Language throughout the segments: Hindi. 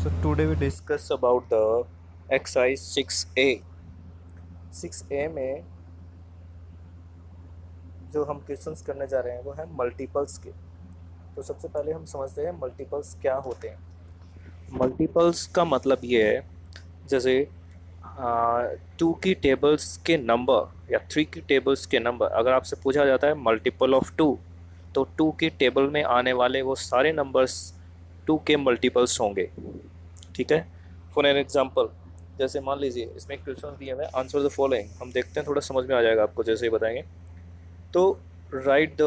So today we discuss about the exercise 6A. 6A में जो हम क्वेश्चंस करने जा रहे हैं वो है मल्टीपल्स के। तो सबसे पहले हम समझते हैं मल्टीपल्स क्या होते हैं। मल्टीपल्स का मतलब ये है जैसे टू की टेबल्स के नंबर या थ्री की टेबल्स के नंबर अगर आपसे पूछा जाता है मल्टीपल ऑफ टू, तो टू की टेबल में आने वाले वो सारे नंबर्स टू के मल्टीपल्स होंगे। ठीक है। फॉर एन एग्जाम्पल, जैसे मान लीजिए इसमें एक क्वेश्चन दिया हुआ है, आंसर द फॉलोइंग। हम देखते हैं, थोड़ा समझ में आ जाएगा आपको जैसे ही बताएंगे। तो right the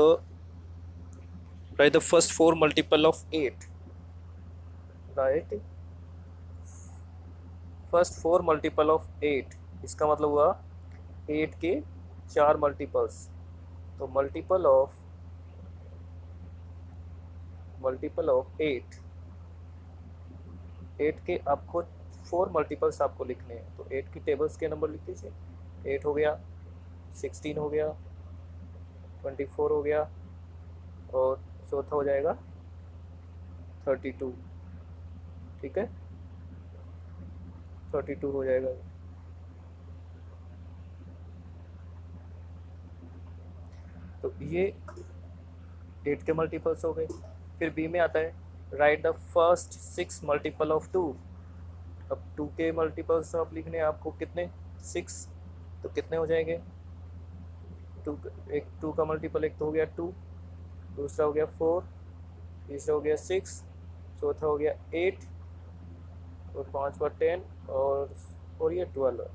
right the first four multiple of eight. Right first four multiple of eight, इसका मतलब हुआ एट के चार मल्टीपल्स। तो मल्टीपल ऑफ एट, एट के आपको फोर मल्टीपल्स आपको लिखने हैं। तो एट की टेबल्स के नंबर लिख दीजिए। एट हो गया, 16 हो गया, 24 हो गया, और चौथा हो जाएगा 32। ठीक है, 32 हो जाएगा। तो ये एट के मल्टीपल्स हो गए। फिर बी में आता है right the first six multiple of two. अब टू के मल्टीपल्स आप लिखने हैं आपको कितने, सिक्स। तो कितने हो जाएंगे, टू, एक टू का मल्टीपल एक तो हो गया टू, दूसरा हो गया फोर, तीसरा हो गया सिक्स, चौथा हो गया एट, और पांचवा 10, और ये 12।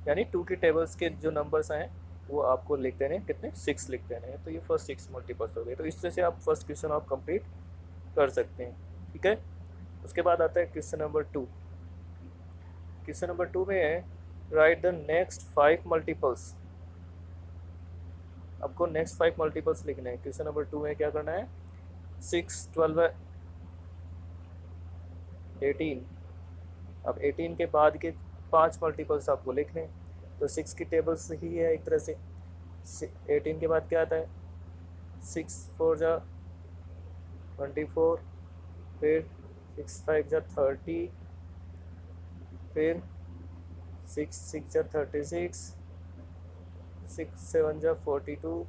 यानी टू की टेबल्स के जो नंबर्स हैं वो आपको लिख देने, कितने, सिक्स लिख देने हैं। तो ये फर्स्ट सिक्स मल्टीपल्स हो गए। तो इस तरह से आप फर्स्ट क्वेश्चन आप कंप्लीट कर सकते हैं। ठीक है। उसके बाद आता है question number two. Question number two में है right the next five multiples. आपको नेक्स्ट फाइव मल्टीपल्स लिखने हैं। क्वेश्चन नंबर टू में क्या करना है, 6, 12, 18। अब 18 के बाद के पांच मल्टीपल्स आपको लिखने हैं। तो सिक्स की टेबल्स ही है एक तरह से। 18 के बाद क्या आता है, 6 4 जा 24, फिर 6 5 जा 30, फिर 6 6 जा 36, 6 7 जा 42,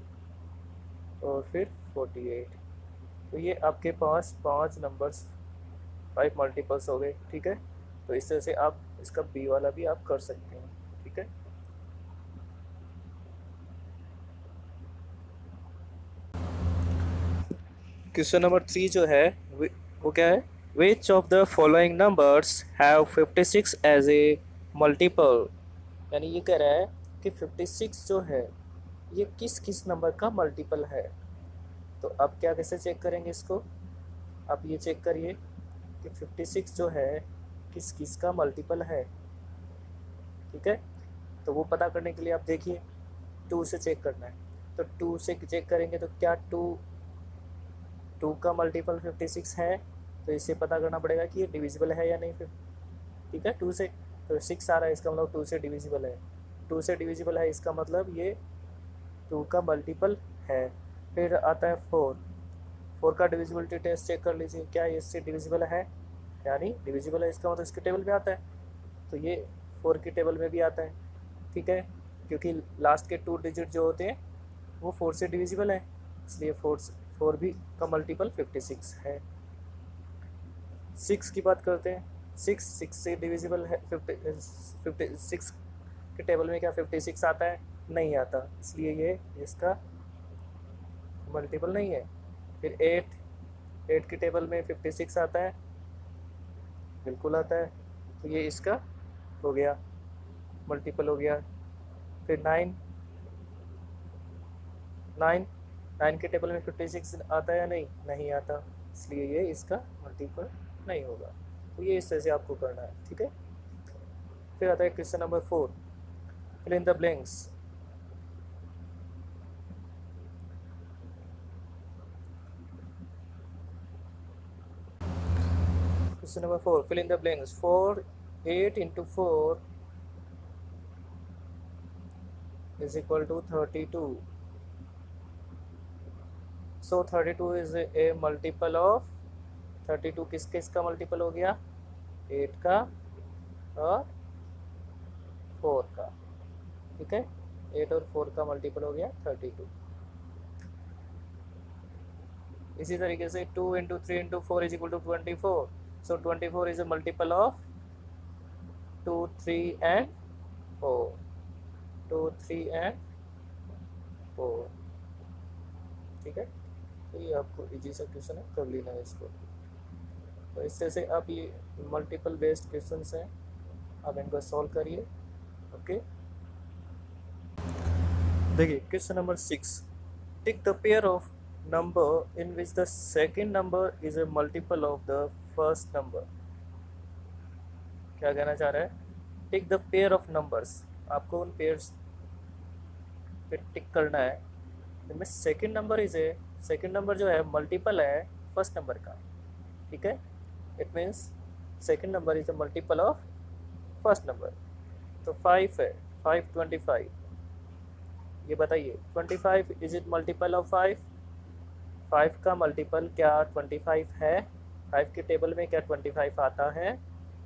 और फिर 48। तो ये आपके पास पांच नंबर्स, फाइव मल्टीपल्स हो गए। ठीक है। तो इस तरह से आप इसका बी वाला भी आप कर सकते हैं। ठीक है। क्वेश्चन नंबर थ्री जो है वो क्या है, which of the following numbers have 56 as a multiple. यानी ये कह रहा है कि 56 जो है ये किस किस नंबर का मल्टीपल है। तो अब क्या कैसे चेक करेंगे इसको, आप ये चेक करिए कि 56 जो है किस किस का मल्टीपल है। ठीक है। तो वो पता करने के लिए आप देखिए, टू से चेक करना है। तो टू से चेक करेंगे तो क्या टू का मल्टीपल 56 है। तो इसे पता करना पड़ेगा कि ये डिविजिबल है या नहीं। फिर ठीक है, टू से तो सिक्स आ रहा है, इसका मतलब टू से डिविजिबल है। टू से डिविजिबल है इसका मतलब ये टू का मल्टीपल है। फिर आता है फोर। फोर का डिविजिबिलिटी टेस्ट चेक कर लीजिए, क्या ये इससे डिविजिबल है, यानी डिविजिबल है, इसका मतलब इसके टेबल में आता है। तो ये फोर की टेबल में भी आता है। ठीक है, क्योंकि लास्ट के टू डिजिट जो होते हैं वो फोर से डिविजिबल है, इसलिए फोर भी का मल्टीपल 56 है। सिक्स की बात करते हैं। सिक्स सिक्स से डिविजिबल है। 56 के टेबल में क्या 56 आता है, नहीं आता, इसलिए ये इसका मल्टीपल नहीं है। फिर एट, एट की टेबल में 56 आता है, बिल्कुल आता है, तो ये इसका हो गया, मल्टीपल हो गया। फिर नाइन, नाइन नाइन के टेबल में 56 आता है या नहीं, नहीं आता, इसलिए ये इसका मल्टीपल नहीं होगा। तो ये इस तरह से आपको करना है। ठीक है। फिर आता है question number four, fill in the blanks. Question number four, fill in the blanks. 8 into 4 is equal to 32. So 32 is a multiple of 32 किस किस का मल्टीपल हो गया, 8 का और 4 का, ठीक है। 8 और 4 का मल्टीपल हो गया 32। इसी तरीके से 2 into 3 into 4 is equal to 24। So 24 is a multiple of 2, 3 and 4। 2, 3 and 4, ठीक है। तो ये आपको इजी सा क्वेश्चन है, कर लेना है इसको। तो इस तरह से आप ये मल्टीपल बेस्ड क्वेश्चन हैं, आप इनको सॉल्व करिए। ओके, देखिए question number 6, tick the pair of number in which the second number is a multiple of the first number. क्या कहना चाह रहा है, tick the pair of numbers, आपको उन पेयर्स पे टिक करना है जिनमें second number is a, second number जो है मल्टीपल है फर्स्ट नंबर का, ठीक है। It means second number is a multiple of first number. तो 5 है, 5 25, ये बताइए 25 इज इट मल्टीपल ऑफ 5? 5 का मल्टीपल क्या 25 है? 5 के टेबल में क्या 25 आता है?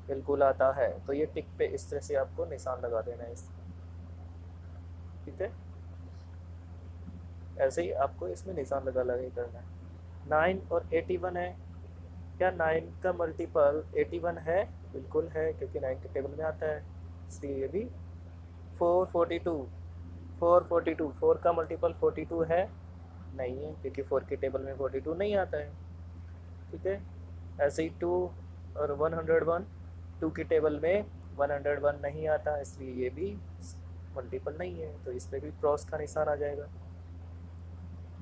बिल्कुल आता है। तो ये टिक पे इस तरह से आपको निशान लगा देना है, ठीक है। ऐसे ही आपको इसमें निशान लगा करना है। 9 और 81 है, क्या 9 का मल्टीपल 81 है? बिल्कुल है, क्योंकि 9 के टेबल में आता है, इसलिए ये भी। 442, 442, 4 का मल्टीपल 42 है? नहीं है, क्योंकि 4 के टेबल में 42 नहीं आता है, ठीक है। ऐसे ही 2 और 101, 2 की टेबल में 101 नहीं आता, इसलिए ये भी मल्टीपल नहीं है, तो इस पर भी क्रॉस का निशान आ जाएगा,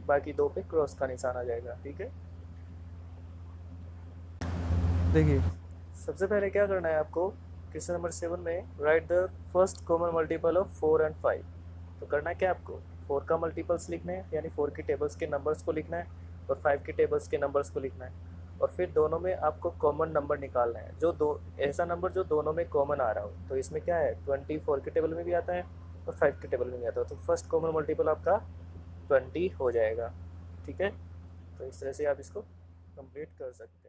बाकी दो पे क्रॉस का निशान आ जाएगा, ठीक है। देखिए सबसे पहले क्या करना है आपको, क्वेश्चन नंबर 7 में right the first common multiple of 4 and 5। तो करना क्या आपको, 4 का मल्टीपल्स लिखना है, यानी 4 की टेबल्स के नंबर्स को लिखना है, और 5 की टेबल्स के नंबर्स को लिखना है, और फिर दोनों में आपको कॉमन नंबर निकालना है, जो दो ऐसा नंबर जो दोनों में कॉमन आ रहा हो। तो इसमें क्या है, 24 के टेबल में भी आता है और 5 के टेबल में भी आता है, तो फर्स्ट कॉमन मल्टीपल आपका 20 हो जाएगा, ठीक है। तो इस तरह से आप इसको कंप्लीट कर सकते हैं।